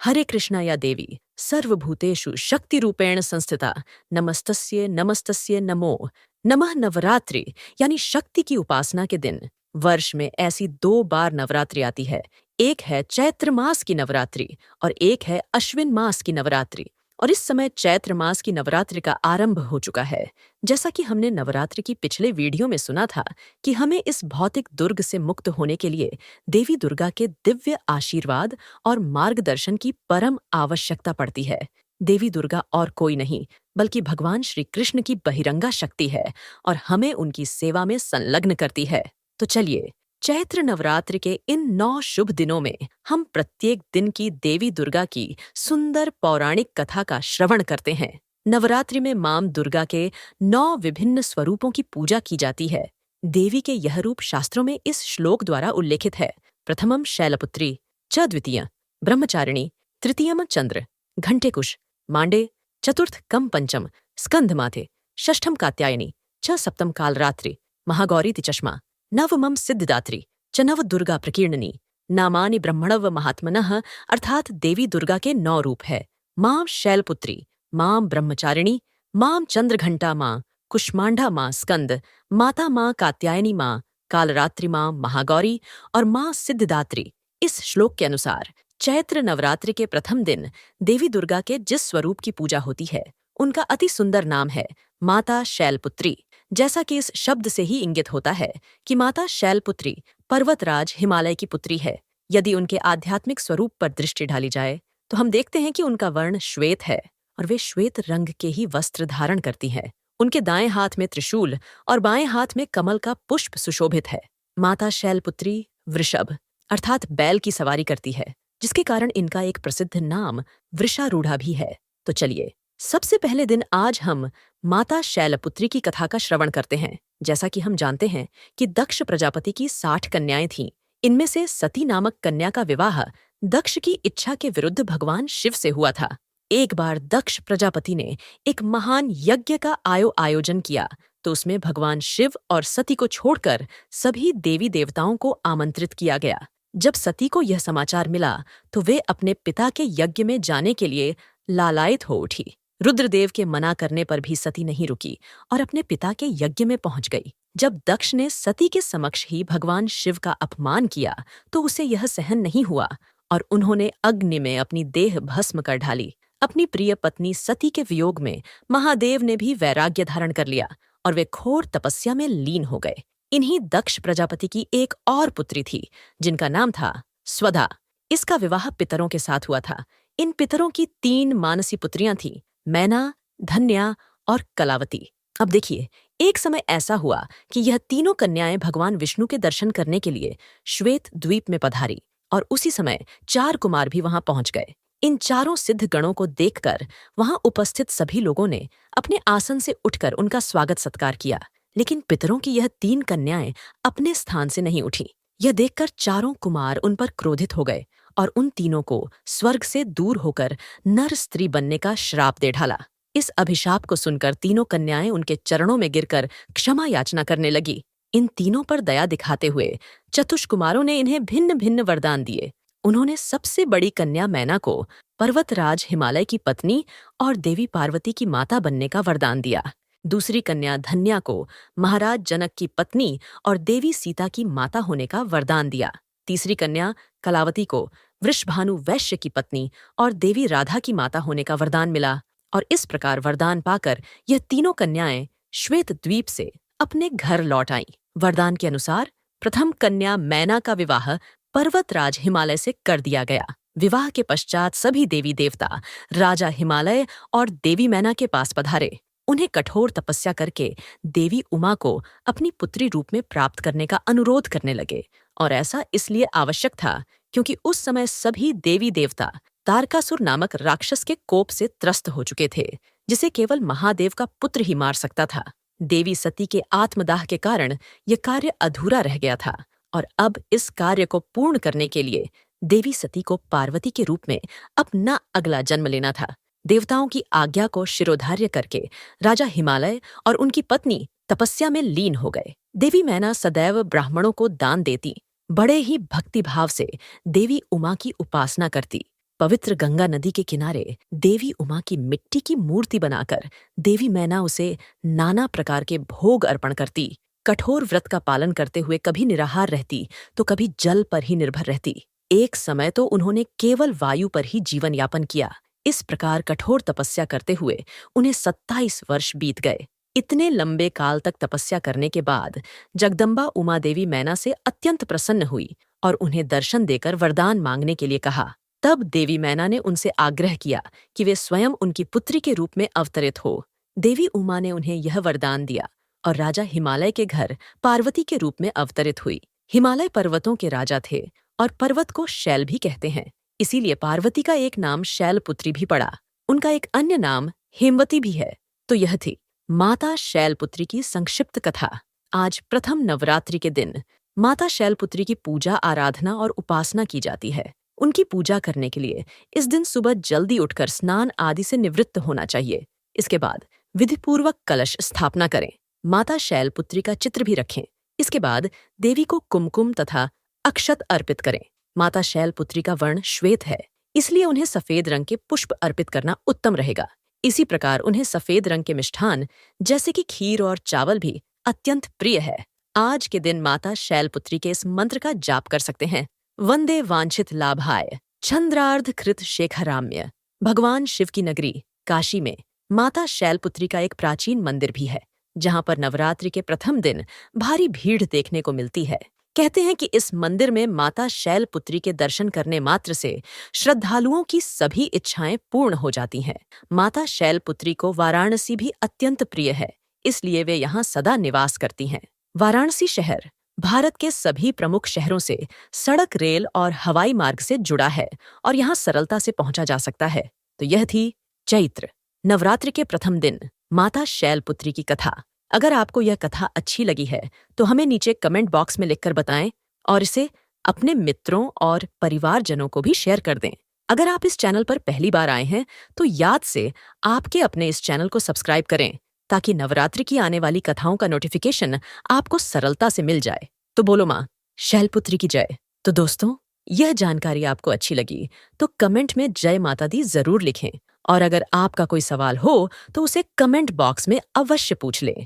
हरे कृष्णा या देवी सर्वभूतेषु शक्तिरूपेण संस्थिता नमस्तस्ये नमस्तस्ये नमो नमः। नवरात्रि यानी शक्ति की उपासना के दिन वर्ष में ऐसी 2 बार नवरात्रि आती है। एक है चैत्र मास की नवरात्रि और एक है अश्विन मास की नवरात्रि। और इस समय चैत्र मास की नवरात्रि का आरंभ हो चुका है। जैसा कि हमने नवरात्रि की पिछले वीडियो में सुना था कि हमें इस भौतिक दुर्ग से मुक्त होने के लिए देवी दुर्गा के दिव्य आशीर्वाद और मार्गदर्शन की परम आवश्यकता पड़ती है। देवी दुर्गा और कोई नहीं बल्कि भगवान श्री कृष्ण की बहिरंगा शक्ति है और हमें उनकी सेवा में संलग्न करती है। तो चलिए, चैत्र नवरात्रि के इन 9 शुभ दिनों में हम प्रत्येक दिन की देवी दुर्गा की सुंदर पौराणिक कथा का श्रवण करते हैं। नवरात्रि में मां दुर्गा के 9 विभिन्न स्वरूपों की पूजा की जाती है। देवी के यह रूप शास्त्रों में इस श्लोक द्वारा उल्लेखित है। प्रथमम शैलपुत्री, च द्वितीय ब्रह्मचारिणी, तृतीयम चंद्र घंटेकुश मांडे, चतुर्थ कम पंचम स्कंधमाथे, षष्ठम कात्यायनी, च सप्तम कालरात्रि महागौरी तिचष्मा, नवमम सिद्धिदात्री च नव दुर्गा प्रकीर्णनी। नामानि ब्रह्मणव महात्मनः अर्थात देवी दुर्गा के 9 रूप है। मां शैलपुत्री, मां ब्रह्मचारिणी, मां चंद्रघंटा मां, कुष्मांडा मां स्कंद, माता मां कात्यायनी मां, कालरात्रि मां महागौरी और मां सिद्धिदात्री। इस श्लोक के अनुसार चैत्र नवरात्रि के प्रथम दिन देवी दुर्गा के जिस स्वरूप की पूजा होती है उनका अति सुंदर नाम है माता शैलपुत्री। जैसा कि इस शब्द से ही इंगित होता है कि माता शैलपुत्री पर्वतराज हिमालय की पुत्री है। यदि उनके आध्यात्मिक स्वरूप पर दृष्टि डाली जाए तो हम देखते हैं कि उनका वर्ण श्वेत है और वे श्वेत रंग के ही वस्त्र धारण करती है। उनके दाएं हाथ में त्रिशूल और बाएं हाथ में कमल का पुष्प सुशोभित है। माता शैलपुत्री वृषभ अर्थात बैल की सवारी करती है, जिसके कारण इनका एक प्रसिद्ध नाम वृषारूढ़ा भी है। तो चलिए, सबसे पहले दिन आज हम माता शैलपुत्री की कथा का श्रवण करते हैं। जैसा कि हम जानते हैं कि दक्ष प्रजापति की 60 कन्याएं थीं। इनमें से सती नामक कन्या का विवाह दक्ष की इच्छा के विरुद्ध भगवान शिव से हुआ था। एक बार दक्ष प्रजापति ने एक महान यज्ञ का आयोजन किया तो उसमें भगवान शिव और सती को छोड़कर सभी देवी देवताओं को आमंत्रित किया गया। जब सती को यह समाचार मिला तो वे अपने पिता के यज्ञ में जाने के लिए लालायित हो उठी। रुद्रदेव के मना करने पर भी सती नहीं रुकी और अपने पिता के यज्ञ में पहुंच गई। जब दक्ष ने सती के समक्ष ही भगवान शिव का अपमान किया तो उसे यह सहन नहीं हुआ और उन्होंने अग्नि में अपनी देह भस्म कर ढाली। अपनी प्रिय पत्नी सती के वियोग में महादेव ने भी वैराग्य धारण कर लिया और वे घोर तपस्या में लीन हो गए। इन्हीं दक्ष प्रजापति की एक और पुत्री थी जिनका नाम था स्वधा। इसका विवाह पितरों के साथ हुआ था। इन पितरों की 3 मानसी पुत्रियां थीं, मैना, धन्या और कलावती। अब देखिए, एक समय ऐसा हुआ कि यह तीनों कन्याएं भगवान विष्णु के दर्शन करने के लिए श्वेत द्वीप में पधारी और उसी समय 4 कुमार भी वहां पहुंच गए। इन चारों सिद्ध गणों को देखकर वहां उपस्थित सभी लोगों ने अपने आसन से उठकर उनका स्वागत सत्कार किया, लेकिन पितरों की यह 3 कन्याएं अपने स्थान से नहीं उठी। यह देखकर चारों कुमार उन पर क्रोधित हो गए और उन तीनों को स्वर्ग से दूर होकर नर स्त्री बनने का श्राप दे ढाला। इस अभिशाप को सुनकर तीनों कन्याएं उनके चरणों में गिरकर क्षमा याचना करने लगी। इन तीनों पर दया दिखाते हुए चतुष्कुमारों ने इन्हें भिन्न भिन्न वरदान दिए। उन्होंने सबसे बड़ी कन्या मैना को पर्वतराज हिमालय की पत्नी और देवी पार्वती की माता बनने का वरदान दिया। दूसरी कन्या धन्या को महाराज जनक की पत्नी और देवी सीता की माता होने का वरदान दिया। तीसरी कन्या कलावती को वृषभानु वैश्य की पत्नी और देवी राधा की माता होने का वरदान मिला और इस प्रकार वरदान पाकर यह तीनों कन्याएं श्वेत द्वीप से अपने घर लौट आईं। वरदान के अनुसार प्रथम कन्या मैना का विवाह पर्वतराज हिमालय से कर दिया गया। विवाह के पश्चात सभी देवी देवता राजा हिमालय और देवी मैना के पास पधारे। उन्हें कठोर तपस्या करके देवी उमा को अपनी पुत्री रूप में प्राप्त करने का अनुरोध करने लगे और ऐसा इसलिए आवश्यक था क्योंकि उस समय सभी देवी देवता तारकासुर नामक राक्षस के कोप से त्रस्त हो चुके थे, जिसे केवल महादेव का पुत्र ही मार सकता था। देवी सती के आत्मदाह के कारण यह कार्य अधूरा रह गया था और अब इस कार्य को पूर्ण करने के लिए देवी सती को पार्वती के रूप में अपना अगला जन्म लेना था। देवताओं की आज्ञा को शिरोधार्य करके राजा हिमालय और उनकी पत्नी तपस्या में लीन हो गए। देवी मैना सदैव ब्राह्मणों को दान देती, बड़े ही भक्तिभाव से देवी उमा की उपासना करती। पवित्र गंगा नदी के किनारे देवी उमा की मिट्टी की मूर्ति बनाकर देवी मैना उसे नाना प्रकार के भोग अर्पण करती। कठोर व्रत का पालन करते हुए कभी निराहार रहती तो कभी जल पर ही निर्भर रहती। एक समय तो उन्होंने केवल वायु पर ही जीवन यापन किया। इस प्रकार कठोर तपस्या करते हुए उन्हें 27 वर्ष बीत गए। इतने लंबे काल तक तपस्या करने के बाद जगदम्बा उमा देवी मैना से अत्यंत प्रसन्न हुई और उन्हें दर्शन देकर वरदान मांगने के लिए कहा। तब देवी मैना ने उनसे आग्रह किया कि वे स्वयं उनकी पुत्री के रूप में अवतरित हो। देवी उमा ने उन्हें यह वरदान दिया और राजा हिमालय के घर पार्वती के रूप में अवतरित हुई। हिमालय पर्वतों के राजा थे और पर्वत को शैल भी कहते हैं, इसीलिए पार्वती का एक नाम शैलपुत्री भी पड़ा। उनका एक अन्य नाम हेमवती भी है। तो यह थी माता शैलपुत्री की संक्षिप्त कथा। आज प्रथम नवरात्रि के दिन माता शैलपुत्री की पूजा आराधना और उपासना की जाती है। उनकी पूजा करने के लिए इस दिन सुबह जल्दी उठकर स्नान आदि से निवृत्त होना चाहिए। इसके बाद विधिपूर्वक कलश स्थापना करें। माता शैलपुत्री का चित्र भी रखें। इसके बाद देवी को कुमकुम तथा अक्षत अर्पित करें। माता शैलपुत्री का वर्ण श्वेत है, इसलिए उन्हें सफेद रंग के पुष्प अर्पित करना उत्तम रहेगा। इसी प्रकार उन्हें सफेद रंग के मिष्ठान जैसे कि खीर और चावल भी अत्यंत प्रिय है। आज के दिन माता शैलपुत्री के इस मंत्र का जाप कर सकते हैं। वंदे वांछित लाभाय चंद्रार्ध कृत शेखराम्य। भगवान शिव की नगरी काशी में माता शैलपुत्री का एक प्राचीन मंदिर भी है, जहां पर नवरात्रि के प्रथम दिन भारी भीड़ देखने को मिलती है। कहते हैं कि इस मंदिर में माता शैलपुत्री के दर्शन करने मात्र से श्रद्धालुओं की सभी इच्छाएं पूर्ण हो जाती हैं। माता शैलपुत्री को वाराणसी भी अत्यंत प्रिय है, इसलिए वे यहाँ सदा निवास करती हैं। वाराणसी शहर भारत के सभी प्रमुख शहरों से सड़क, रेल और हवाई मार्ग से जुड़ा है और यहाँ सरलता से पहुंचा जा सकता है। तो यह थी चैत्र नवरात्रि के प्रथम दिन माता शैलपुत्री की कथा। अगर आपको यह कथा अच्छी लगी है तो हमें नीचे कमेंट बॉक्स में लिखकर बताएं और इसे अपने मित्रों और परिवारजनों को भी शेयर कर दें। अगर आप इस चैनल पर पहली बार आए हैं तो याद से आपके अपने इस चैनल को सब्सक्राइब करें, ताकि नवरात्रि की आने वाली कथाओं का नोटिफिकेशन आपको सरलता से मिल जाए। तो बोलो माँ शैलपुत्री की जय। तो दोस्तों, यह जानकारी आपको अच्छी लगी तो कमेंट में जय माता दी जरूर लिखें और अगर आपका कोई सवाल हो तो उसे कमेंट बॉक्स में अवश्य पूछ लें।